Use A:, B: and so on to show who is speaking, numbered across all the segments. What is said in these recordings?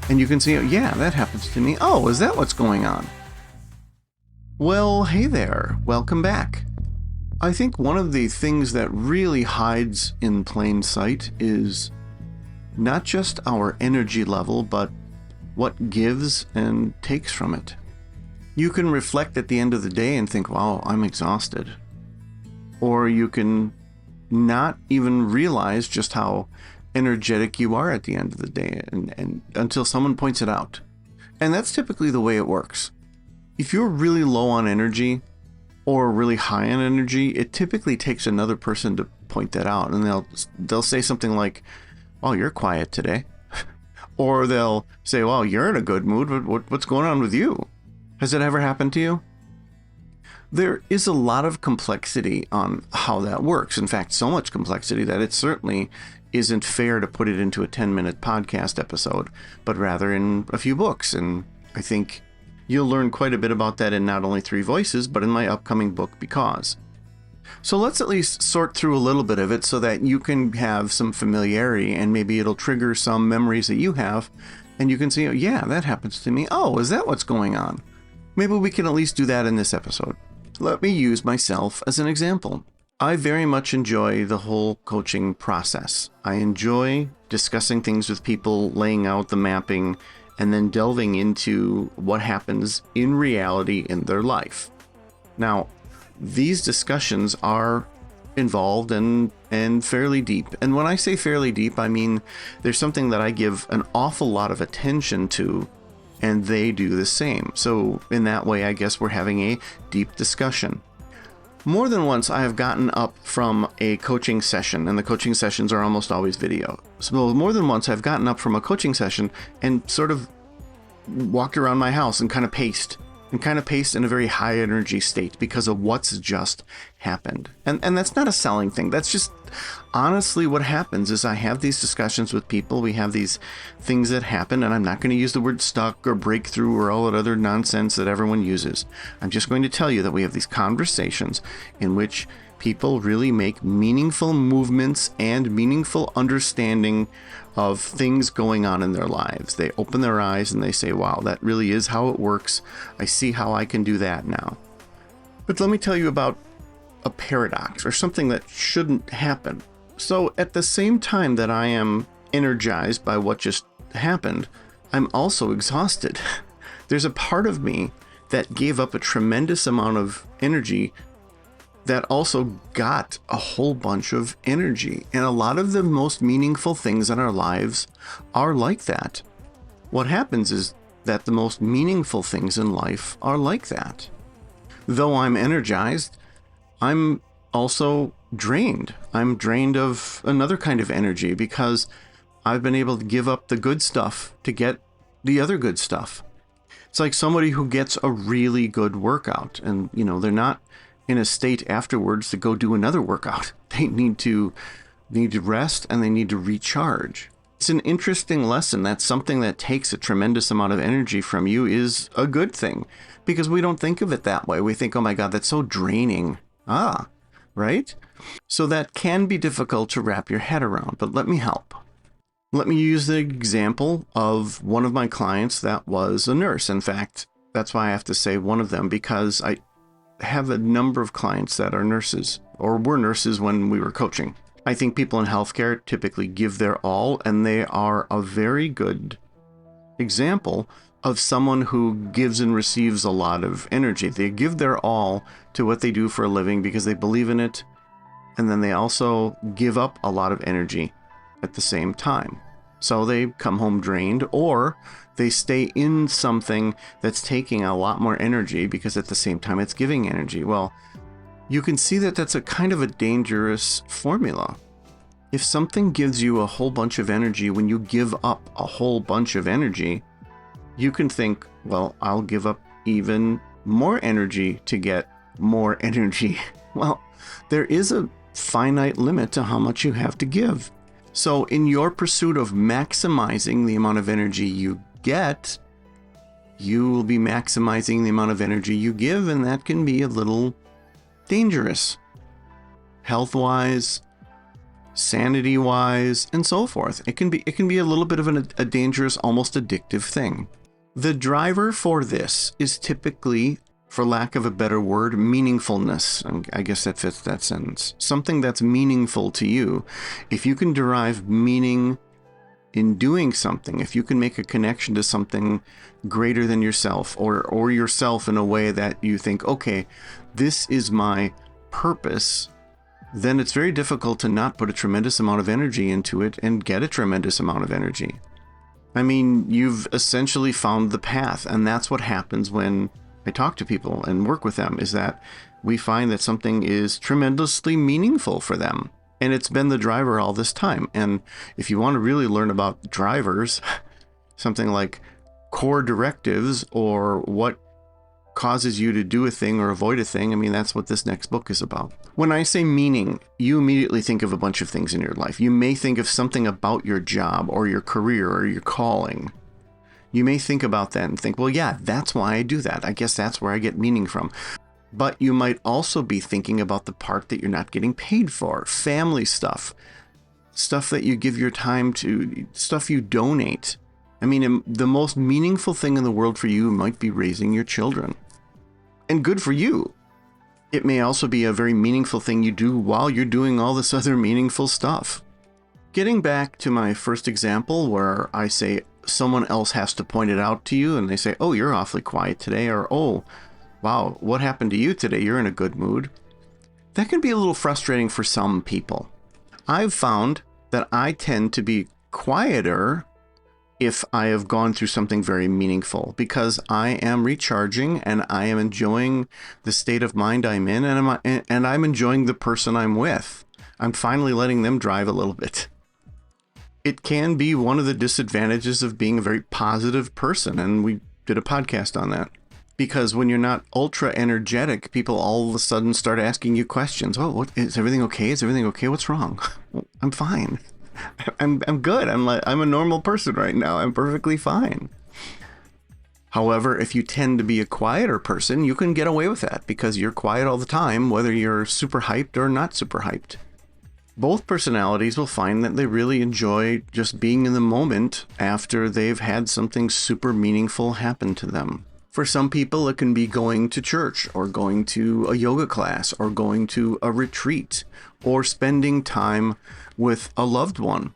A: And you can see, yeah, that happens to me. Oh, is that what's going on? Well, hey there. Welcome back. I think one of the things that really hides in plain sight is not just our energy level, but what gives and takes from it. You can reflect at the end of the day and think, wow, I'm exhausted. Or you can not even realize just how energetic you are at the end of the day and until someone points it out. And that's typically the way it works. If you're really low on energy or really high on energy, it typically takes another person to point that out, and they'll say something like, "Oh, you're quiet today," or they'll say, "Well, you're in a good mood. What's going on with you? Has it ever happened to you?" There is a lot of complexity on how that works. In fact, so much complexity that it certainly isn't fair to put it into a 10-minute podcast episode, but rather in a few books. And I think you'll learn quite a bit about that in not only Three Voices, but in my upcoming book, Because. So let's at least sort through a little bit of it so that you can have some familiarity, and maybe it'll trigger some memories that you have, and you can see, oh, yeah, that happens to me. Oh, is that what's going on? Maybe we can at least do that in this episode. Let me use myself as an example. I very much enjoy the whole coaching process. I enjoy discussing things with people, laying out the mapping, and then delving into what happens in reality in their life. Now, these discussions are involved and fairly deep. And when I say fairly deep, I mean there's something that I give an awful lot of attention to, and they do the same. So in that way, I guess we're having a deep discussion. More than once, I have gotten up from a coaching session, and the coaching sessions are almost always video. So more than once, I've gotten up from a coaching session and sort of walked around my house and kind of paced in a very high energy state because of what's just happened. And that's not a selling thing. That's just honestly what happens is I have these discussions with people. We have these things that happen, and I'm not going to use the word stuck or breakthrough or all that other nonsense that everyone uses. I'm just going to tell you that we have these conversations in which people really make meaningful movements and meaningful understanding of things going on in their lives. They open their eyes and they say, wow, that really is how it works. I see how I can do that now. But let me tell you about a paradox or something that shouldn't happen. So at the same time that I am energized by what just happened, I'm also exhausted. There's a part of me that gave up a tremendous amount of energy that also got a whole bunch of energy. And a lot of the most meaningful things in our lives are like that. What happens is that the most meaningful things in life are like that. Though I'm energized, I'm also drained. I'm drained of another kind of energy because I've been able to give up the good stuff to get the other good stuff. It's like somebody who gets a really good workout and, they're not in a state afterwards to go do another workout. They need to rest and they need to recharge. It's an interesting lesson that something that takes a tremendous amount of energy from you is a good thing because we don't think of it that way. We think, oh my God, that's so draining. Right? So that can be difficult to wrap your head around, but let me help. Let me use the example of one of my clients that was a nurse. In fact, that's why I have to say one of them, because I have a number of clients that are nurses or were nurses when we were coaching. I think people in healthcare typically give their all, and they are a very good example of someone who gives and receives a lot of energy. They give their all to what they do for a living because they believe in it, and then they also give up a lot of energy at the same time. So they come home drained, or they stay in something that's taking a lot more energy because at the same time it's giving energy. Well, you can see that that's a kind of a dangerous formula. If something gives you a whole bunch of energy, when you give up a whole bunch of energy, you can think, well, I'll give up even more energy to get more energy. Well, there is a finite limit to how much you have to give. So in your pursuit of maximizing the amount of energy you get, you will be maximizing the amount of energy you give, and that can be a little dangerous. Health-wise, sanity-wise, and so forth. It can be a little bit of a dangerous, almost addictive thing. The driver for this is typically, for lack of a better word, meaningfulness. I guess that fits that sentence. Something that's meaningful to you. If you can derive meaning in doing something, if you can make a connection to something greater than yourself, or yourself in a way that you think, okay, this is my purpose, then it's very difficult to not put a tremendous amount of energy into it and get a tremendous amount of energy. I mean, you've essentially found the path, and that's what happens when I talk to people and work with them, is that we find that something is tremendously meaningful for them. And it's been the driver all this time. And if you want to really learn about drivers, something like core directives or what causes you to do a thing or avoid a thing, I mean, that's what this next book is about. When I say meaning, you immediately think of a bunch of things in your life. You may think of something about your job or your career or your calling. You may think about that and think, well, yeah, that's why I do that. I guess that's where I get meaning from. But you might also be thinking about the part that you're not getting paid for, family stuff that you give your time to, stuff you donate. I mean, the most meaningful thing in the world for you might be raising your children. And good for you. It may also be a very meaningful thing you do while you're doing all this other meaningful stuff. Getting back to my first example where I say someone else has to point it out to you and they say, oh, you're awfully quiet today, or, oh, wow, what happened to you today? You're in a good mood. That can be a little frustrating for some people. I've found that I tend to be quieter if I have gone through something very meaningful, because I am recharging and I am enjoying the state of mind I'm in, and I'm enjoying the person I'm with. I'm finally letting them drive a little bit. It can be one of the disadvantages of being a very positive person, and we did a podcast on that. Because when you're not ultra energetic, people all of a sudden start asking you questions. Oh, is everything okay? Is everything okay? What's wrong? Well, I'm fine. I'm good. I'm a normal person right now. I'm perfectly fine. However, if you tend to be a quieter person, you can get away with that because you're quiet all the time, whether you're super hyped or not super hyped. Both personalities will find that they really enjoy just being in the moment after they've had something super meaningful happen to them. For some people, it can be going to church or going to a yoga class or going to a retreat or spending time with a loved one.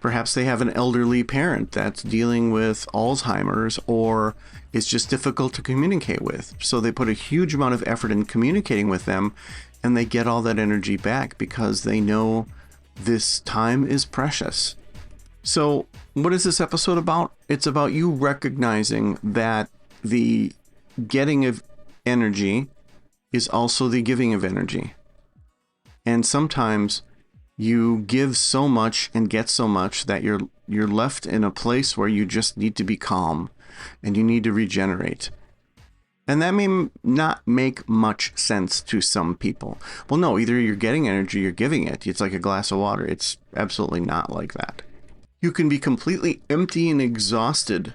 A: Perhaps they have an elderly parent that's dealing with Alzheimer's or is just difficult to communicate with. So they put a huge amount of effort in communicating with them, and they get all that energy back because they know this time is precious. So what is this episode about? It's about you recognizing that the getting of energy is also the giving of energy. And sometimes you give so much and get so much that you're left in a place where you just need to be calm and you need to regenerate. And that may not make much sense to some people. Well, no, either you're getting energy, you're giving it. It's like a glass of water. It's absolutely not like that. You can be completely empty and exhausted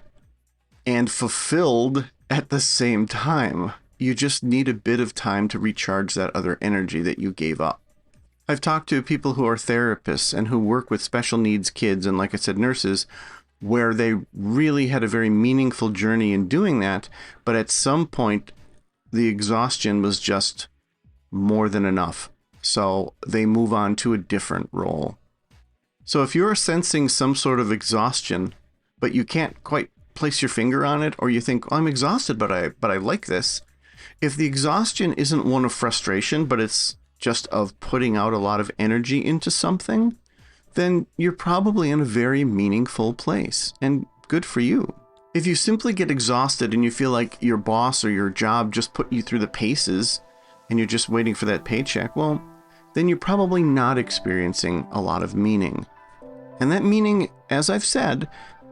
A: and fulfilled at the same time. You just need a bit of time to recharge that other energy that you gave up. I've talked to people who are therapists and who work with special needs kids and, like I said, nurses, where they really had a very meaningful journey in doing that, but at some point the exhaustion was just more than enough. So they move on to a different role. So if you're sensing some sort of exhaustion, but you can't quite place your finger on it, or you think, oh, I'm exhausted, but I like this. If the exhaustion isn't one of frustration, but it's just of putting out a lot of energy into something, then you're probably in a very meaningful place, and good for you. If you simply get exhausted and you feel like your boss or your job just put you through the paces and you're just waiting for that paycheck, well, then you're probably not experiencing a lot of meaning. And that meaning, as I've said,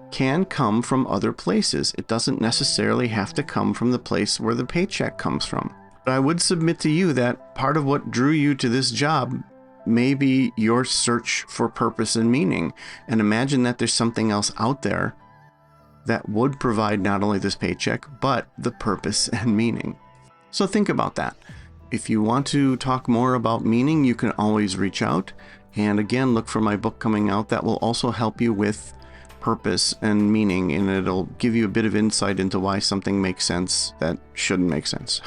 A: can come from other places. It doesn't necessarily have to come from the place where the paycheck comes from. But I would submit to you that part of what drew you to this job may be your search for purpose and meaning. And imagine that there's something else out there that would provide not only this paycheck, but the purpose and meaning. So think about that. If you want to talk more about meaning, you can always reach out. And again, look for my book coming out that will also help you with purpose and meaning, and it'll give you a bit of insight into why something makes sense that shouldn't make sense.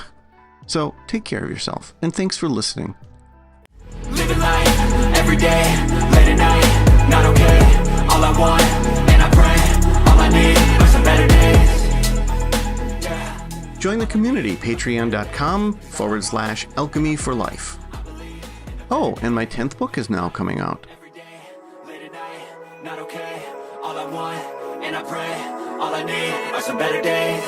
A: So take care of yourself, and thanks for listening.
B: Living life every day, late at night, not okay. All I want, and I pray, all I need are some better days. Yeah.
A: Join the community, patreon.com/alchemy for life. Oh, and my 10th book is now coming out.
B: Every day, late at night, not okay. All I want, and I pray, all I need are some better days.